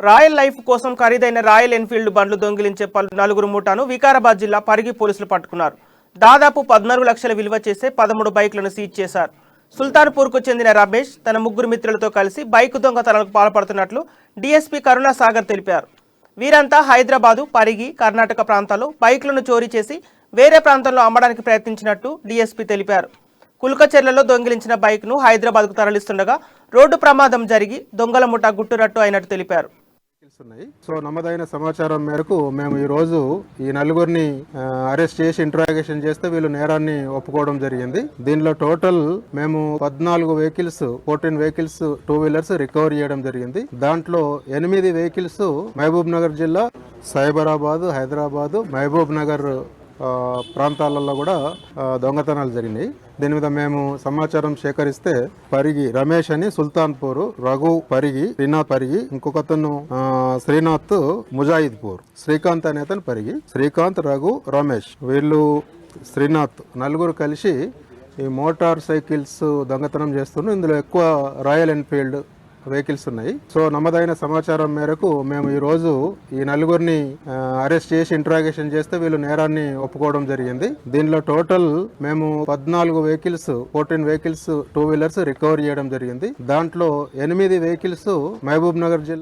Royal life కోసం ఖరీదైన royal Enfield బండ్లు దొంగిలించే నలుగురు ముఠాను వికారాబాద్ జిల్లా పరిగి పోలీసులు పట్టుకున్నారు. దాదాపు 14 లక్షల విలువ చేసే 13 బైక్లను సీజ్ చేశారు. సుల్తాన్పూర్కు చెందిన రమేష్ తన ముగ్గురు మిత్రులతో కలిసి బైక్ దొంగతనాలకు పాల్పడుతున్నట్లు డీఎస్పీ కరుణాసాగర్ తెలిపారు. వీరంతా హైదరాబాదు, పరిగి, కర్ణాటక ప్రాంతాల్లో బైక్లను చోరీ చేసి వేరే ప్రాంతంలో అమ్మడానికి ప్రయత్నించినట్టు డీఎస్పీ తెలిపారు. కుల్కచెర్లలో దొంగిలించిన బైక్ను హైదరాబాద్కు తరలిస్తుండగా రోడ్డు ప్రమాదం జరిగి దొంగల ముఠా గుట్టురట్టు అయినట్టు తెలిపారు. సో నమ్మదైన సమాచారం మేరకు మేము ఈరోజు ఈ నలుగురిని అరెస్ట్ చేసి ఇంట్రాగేషన్ చేస్తే వీళ్ళు నేరాన్ని ఒప్పుకోవడం జరిగింది. దీనిలో టోటల్ మేము 14 వెహికల్స్ 14 వెహికల్స్ 2 వీలర్స్ రికవర్ చేయడం జరిగింది. దాంట్లో 8 వెహికల్స్ మహబూబ్ నగర్ జిల్లా, సైబరాబాద్, హైదరాబాద్, మహబూబ్ నగర్ ప్రాంతాలలో కూడా దొంగతనాలు జరిగినాయి. దీని మీద మేము సమాచారం సేకరిస్తే పరిగి రమేష్ అని సుల్తాన్పూర్, రఘు పరిగి, శ్రీనాథ్ పరిగి, ఇంకొకతను శ్రీనాథ్ ముజాయిద్పూర్, శ్రీకాంత్ అనే అతను పరిగి, శ్రీకాంత్, రఘు, రమేష్ వీళ్ళు శ్రీనాథ్ నలుగురు కలిసి ఈ మోటార్ సైకిల్స్ దొంగతనం చేస్తున్నారు. ఇందులో ఎక్కువ రాయల్ ఎన్ఫీల్డ్ వెహికల్స్ ఉన్నాయి. సో నమ్మదైన సమాచారం మేరకు మేము ఈరోజు ఈ నలుగురిని అరెస్ట్ చేసి ఇంట్రాగేషన్ చేస్తే వీళ్ళు నేరాన్ని ఒప్పుకోవడం జరిగింది. దీనిలో టోటల్ మేము 14 వెహికల్స్ 14 వెహికల్స్ 2 వీలర్స్ రికవర్ చేయడం జరిగింది. దాంట్లో 8 వెహికల్స్ మహబూబ్ నగర్ జిల్లా